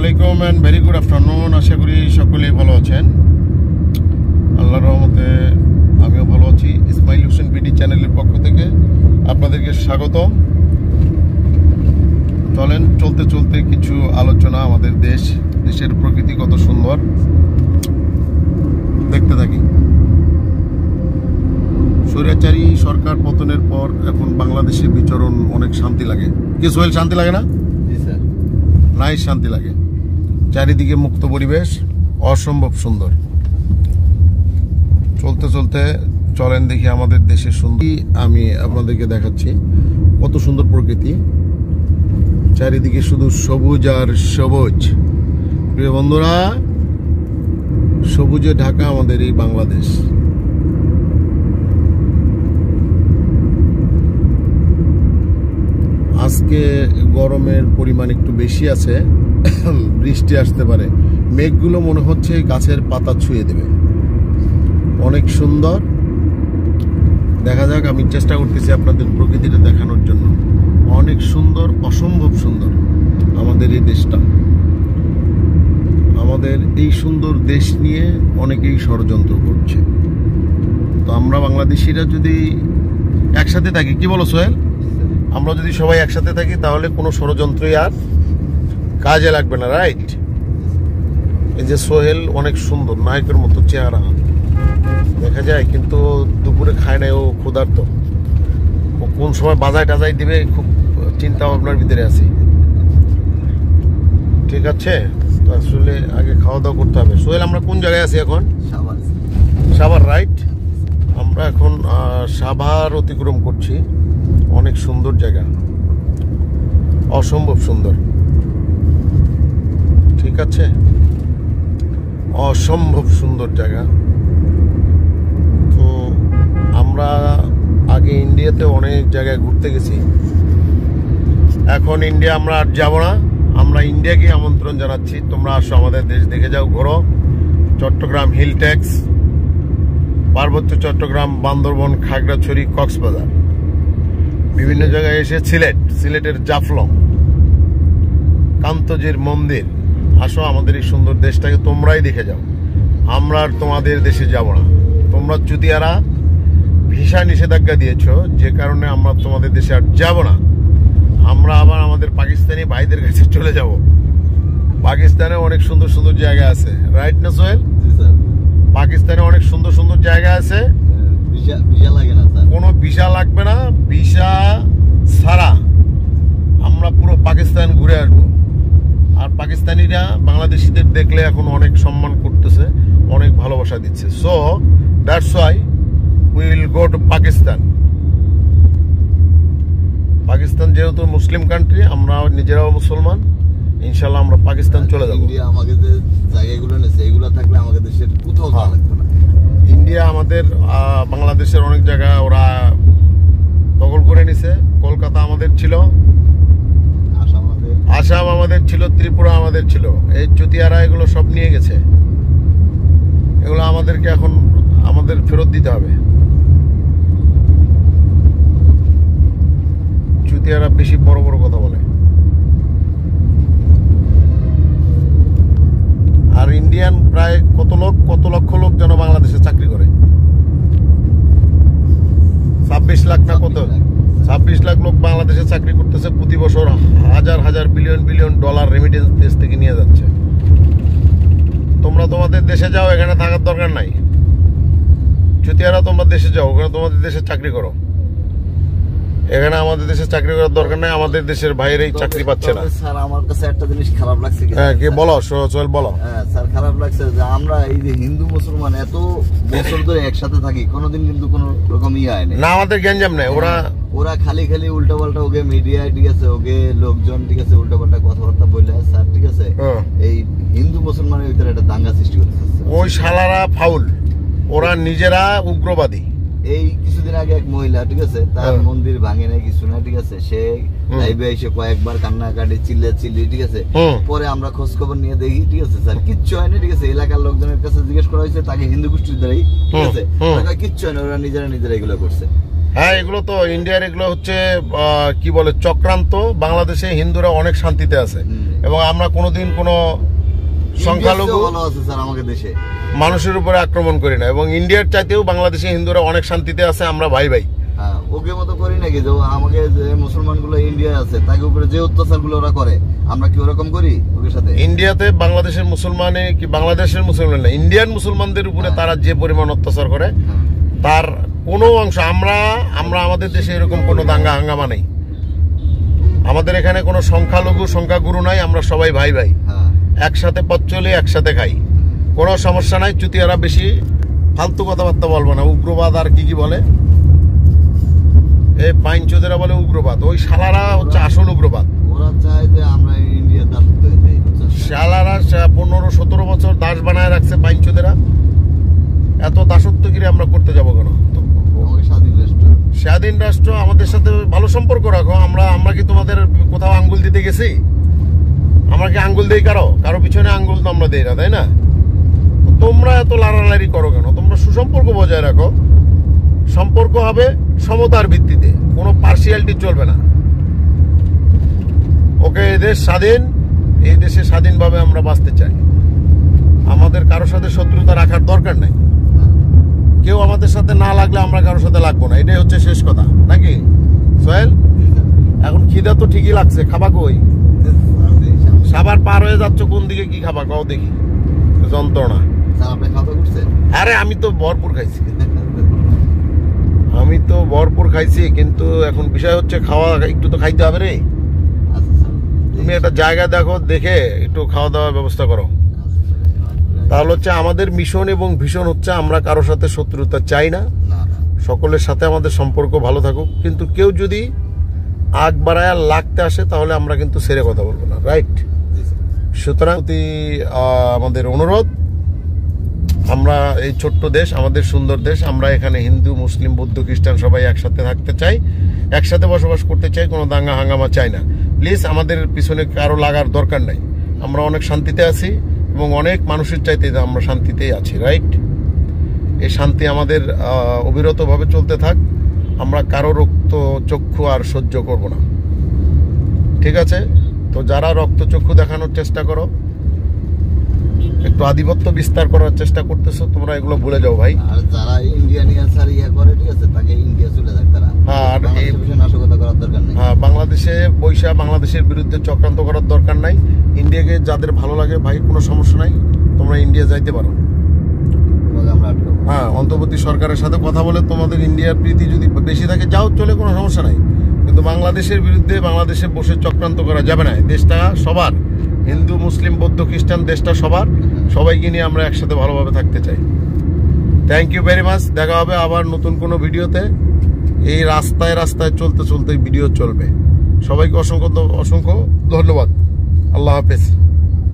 আলাইকুম and very good afternoon. আশা করি সকলেই ভালো আছেন। আল্লাহর রহমতে আমিও ভালো আছি। ইসমাইল হোসেন বিডি চ্যানেলের পক্ষ থেকে আপনাদেরকে স্বাগতম। চলেন চলতে চলতে কিছু আলোচনা আমাদের দেশের প্রকৃতি কত সুন্দর দেখতে থাকি। স্বৈরাচারী সরকার পতনের পর এখন বাংলাদেশের বিচরণ অনেক শান্তি লাগে। কি সোহেল, শান্তি লাগে না? জি স্যার, নাই শান্তি লাগে। চারিদিকে মুক্ত পরিবেশ, অসম্ভব সুন্দর। চলতে চলতে চলেন দেখি আমাদের দেশের সুন্দর। আমি আপনাদেরকে দেখাচ্ছি কত সুন্দর প্রকৃতি। চারিদিকে শুধু সবুজ আর সবুজ। প্রিয় বন্ধুরা, সবুজে ঢাকা আমাদের এই বাংলাদেশ। আজকে গরমের পরিমাণ একটু বেশি আছে, বৃষ্টি আসতে পারে। মেঘগুলো মনে হচ্ছে গাছের পাতা ছুঁয়ে দেবে। অনেক সুন্দর, দেখা যাক। আমি চেষ্টা করতেছি আপনাদের প্রকৃতিটা দেখানোর জন্য। অনেক সুন্দর, অসম্ভব সুন্দর আমাদের এই দেশটা। আমাদের এই সুন্দর দেশ নিয়ে অনেকেই ষড়যন্ত্র করছে। তো আমরা বাংলাদেশিরা যদি একসাথে থাকি, কি বলো সোহেল? আমরা যদি সবাই একসাথে থাকি তাহলে কোনো ষড়যন্ত্রই আর কাজে লাগবে না, রাইট? এই যে সোহেল অনেক সুন্দর, নায়কের মতো চেহারা দেখা যায়, কিন্তু দুপুরে খায় না, ও ক্ষুধার্ত। ও কোন সময় বাজায় টাজায় দিবে খুব চিন্তা ভাবনার ভিতরে আছি। ঠিক আছে, তো আসলে আগে খাওয়া দাওয়া করতে হবে। সোহেল, আমরা কোন জায়গায় আছি এখন? সাভার, রাইট? আমরা এখন সাভার অতিক্রম করছি। অনেক সুন্দর জায়গা, অসম্ভব সুন্দর। ঠিক আছে, অসম্ভব সুন্দর জায়গা। তো আমরা আগে ইন্ডিয়াতে অনেক জায়গায় ঘুরতে গেছি। এখন ইন্ডিয়া আমরা আর যাব না। আমরা ইন্ডিয়াকে আমন্ত্রণ জানাচ্ছি, তোমরা আসো, আমাদের দেশ দেখে যাও, ঘোরো। চট্টগ্রাম, হিলট্যাক্স, পার্বত্য চট্টগ্রাম, বান্দরবন, খাগড়াছড়ি, কক্সবাজার, বিভিন্ন জায়গায় এসে সিলেটের জাফলং, কান্তজির মন্দির। আসো, আমাদের এই সুন্দর দেশটাকে তোমরাই দেখে যাও। আমরা আর তোমাদের দেশে যাব না। তোমরা চুতিয়ারা ভিসা নিষেধাজ্ঞা দিয়েছ, যে কারণে আমরা তোমাদের দেশে আর যাব না। আমরা আবার আমাদের পাকিস্তানি ভাইদের কাছে চলে যাব। পাকিস্তানে অনেক সুন্দর সুন্দর জায়গা আছে, রাইট না সোহেল? পাকিস্তানে অনেক সুন্দর সুন্দর জায়গা আছে। কোনো ভিসা লাগবে না। ভিসা ছাড়া আমরা পুরো পাকিস্তান ঘুরে আসবো। আর পাকিস্তানিরা বাংলাদেশিদের দেখলে এখন অনেক সম্মান করতেছে, অনেক ভালোবাসা দিচ্ছে। So that's why we will go to Pakistan. Pakistan যেহেতু মুসলিম কান্ট্রি, আমরা নিজেরাও মুসলমান, ইনশাল্লাহ আমরা পাকিস্তান চলে যাবো। ইন্ডিয়া আমাকে যে জায়গাগুলো নেছে, এগুলো থাকলে আমাদের দেশের কোথাও যাওয়া লাগবে না। ইন্ডিয়া আমাদের বাংলাদেশের অনেক জায়গা ওরা দখল করে নিছে। কলকাতা আমাদের ছিল, আসাম আমাদের ছিল, ত্রিপুরা আমাদের ছিল। এই চুতিয়ারা এগুলো সব নিয়ে গেছে। এগুলো আমাদেরকে এখন আমাদের ফেরত দিতে হবে। চুতিয়ারা বেশি বড় বড় কথা বলে। আর ইন্ডিয়ান প্রায় কত লক্ষ লোক যেন বাংলাদেশে চাকরি করে। 26 লাখ না কত? 26 লাখ লোক বাংলাদেশে চাকরি করতেছে। প্রতি বছর হাজার বিলিয়ন ডলার রেমিটেন্স দেশ থেকে নিয়ে যাচ্ছে। তোমরা তোমাদের দেশে যাও, এখানে থাকার দরকার নাই। চুতিয়ারা তোমরা দেশে যাও, ওখানে তোমাদের দেশে চাকরি করো। এখানে আমাদের দেশে চাকরি করার দরকার নাই। আমাদের দেশের বাইরেই চাকরি পাচ্ছে না। স্যার, আমার কাছে একটা জিনিস খারাপ লাগছে। হ্যাঁ, কি বলো সোহেল, বলো। হ্যাঁ স্যার, খারাপ লাগছে যে আমরা এই যে হিন্দু মুসলমান এত বছর ধরে একসাথে থাকি, কোনোদিন কিন্তু কোনো রকম হয় না। আমাদের গ্যাঞ্জাম নেই। ওরা খালি উল্টা পাল্টা, ওকে মিডিয়ায়, ঠিক আছে, ওকে লোকজন, ঠিক আছে, উল্টা পাল্টা কথাবার্তা বললে স্যার, ঠিক আছে, এই হিন্দু মুসলমানের ভিতরে একটা দাঙ্গা সৃষ্টি করতেছে। ওই শালারা ফাউল, ওরা নিজেরা উগ্রবাদী। এই কিছুদিন আগে এক মহিলা, ঠিক আছে, তার মন্দির ভাঙে নাই, কিছু না, ঠিক আছে, সে লাইভে এসে কয়েকবার কান্নাকাটি, চিল্লি, ঠিক আছে। পরে আমরা খোঁজ খবর নিয়ে দেখি, ঠিক আছে স্যার, কিচ্ছু হয়নি, ঠিক আছে। এলাকার লোকজনের কাছে জিজ্ঞেস করা হয়েছে, তাকে হিন্দু গোষ্ঠীর দ্বারাই, ঠিক আছে, কিচ্ছু হয়নি, ওরা নিজেরা এগুলো করছে। হ্যাঁ, এগুলো তো ইন্ডিয়ার, এগুলো হচ্ছে কি বলে চক্রান্ত। বাংলাদেশে হিন্দুরা অনেক শান্তিতে আছে এবং আমরা কোনোদিন কোনো সংখ্যালঘু আমাদের দেশে মানুষের উপরে আক্রমণ করি না, এবং ইন্ডিয়ার চাইতেও বাংলাদেশে হিন্দুরা অনেক শান্তিতে আছে। আমরা ভাই ভাই, ওকে মতো করি নাকি যে আমাকে যে মুসলমান গুলো ইন্ডিয়ায় আছে তাকে উপরে যে অত্যাচার গুলো ওরা করে আমরা কি ওরকম করি ওদের সাথে? ইন্ডিয়াতে বাংলাদেশের মুসলমানে কি বাংলাদেশের মুসলমান না, ইন্ডিয়ান মুসলমানদের উপরে তারা যে পরিমাণ অত্যাচার করে তার কোনো অংশ আমরা আমাদের দেশে এরকম কোনো দাঙ্গা হাঙ্গামা নেই। আমাদের এখানে কোনো সংখ্যালঘু সংখ্যাগুরু নাই, আমরা সবাই ভাই ভাই, একসাথে পথ চলি, একসাথে খাই, কোনো সমস্যা নাই। চুতিয়ারা বেশি ফালতু কথাবার্তা বলবো না। উগ্রবাদ আর কি বলে, এই পাইনচোদেরা বলে উগ্রবাদ, ওই শালারা হচ্ছে আসল উগ্রবাদ। ওরা চায় যে আমরা ইন্ডিয়ার দাসত্ব হয়ে যাই। শালারা 15-17 বছর দাস বানায় রাখছে পাইনচোদেরা। এত দাসত্বগিরি আমরা করতে যাবো কেন? স্বাধীন রাষ্ট্র, আমাদের সাথে ভালো সম্পর্ক রাখো। আমরা কি তোমাদের কোথাও আঙ্গুল দিতে গেছি? আমরা কি আঙ্গুল দেই কারো পিছনে আঙ্গুল তো আমরা দেই না, তাই না? তোমরা এত লাড়ালাড়ি করো কেন? তোমরা সুসম্পর্ক বজায় রাখো। সম্পর্ক হবে সমতার ভিত্তিতে, কোনো পার্সিয়ালিটি চলবে না। ওকে, এই দেশ স্বাধীন, এই দেশে স্বাধীনভাবে আমরা বাঁচতে চাই। আমাদের কারোর সাথে শত্রুতা রাখার দরকার নাই। কেউ আমাদের সাথে না লাগলে আমরা কারোর সাথে লাগবো না, এটাই হচ্ছে শেষ কথা, নাকি সোহেল? এখন খিদা তো ঠিকই লাগছে, খাবা কই? সাবার পার হয়ে যাচ্ছ, কোন দিকে কি খাবা কাও দেখি? যন্ত্রণা। আরে আমি তো ভরপুর খাইছি, কিন্তু এখন বিষয় হচ্ছে খাওয়া, একটু তো খাইতে হবে রে। তুমি একটা জায়গা দেখো, দেখে একটু খাওয়া দাওয়ার ব্যবস্থা করো। তাহলে হচ্ছে আমাদের মিশন এবং ভিশন হচ্ছে আমরা কারোর সাথে শত্রুতা চাই না, সকলের সাথে আমাদের সম্পর্ক ভালো থাকুক। কিন্তু কেউ যদি আগ বাড়ায় লাগতে আসে তাহলে আমরা কিন্তু ছেড়ে কথা বলবো না, রাইট? সুতরাং আমাদের অনুরোধ, আমরা এই ছোট্ট দেশ, আমাদের সুন্দর দেশ, আমরা এখানে হিন্দু মুসলিম বৌদ্ধ খ্রিস্টান সবাই একসাথে থাকতে চাই, একসাথে বসবাস করতে চাই, কোনো দাঙ্গা হাঙ্গামা চাই না। প্লিজ আমাদের পিছনে কারো লাগার দরকার নাই। আমরা অনেক শান্তিতে আছি এবং অনেক মানুষের চাইতে আমরা শান্তিতেই আছি, রাইট? এই শান্তি আমাদের অবিরতভাবে চলতে থাক। আমরা কারো রক্ত চক্ষু আর সহ্য করব না, ঠিক আছে? তো যারা রক্ত চক্ষু দেখানোর চেষ্টা করো, একটু আধিপত্য বিস্তার করার চেষ্টা করতেছো, তোমরা এগুলো ভুলে যাও ভাই। আর যারা ইন্ডিয়া নিয়ে করে, ঠিক আছে, তাকে ইন্ডিয়া চলে যাক তারা। আর এই বিষয়ে নাশকতা করার দরকার নাই। বাংলাদেশে পয়সা, বাংলাদেশের বিরুদ্ধে চক্রান্ত করার দরকার নাই। ইন্ডিয়াকে যাদের ভালো লাগে ভাই, কোনো সমস্যা নাই, তোমরা ইন্ডিয়া যাইতে পারো। অন্তর্বর্তী সরকারের সাথে কথা বলে তোমাদের ইন্ডিয়ার প্রীতি যদি বেশি থাকে যাও, চলে, কোনো সমস্যা নাই। কিন্তু বাংলাদেশের বিরুদ্ধে বাংলাদেশে বসে চক্রান্ত করা যাবে না। দেশটা সবার, হিন্দু মুসলিম বৌদ্ধ খ্রিস্টান, দেশটা সবার, সবাইকে নিয়ে আমরা একসাথে ভালোভাবে থাকতে চাই। Thank you very much. দেখা হবে আবার নতুন কোনো ভিডিওতে। এই রাস্তায় রাস্তায় চলতে চলতে ভিডিও চলবে। সবাইকে অসংখ্য অসংখ্য ধন্যবাদ। আল্লাহ হাফেজ।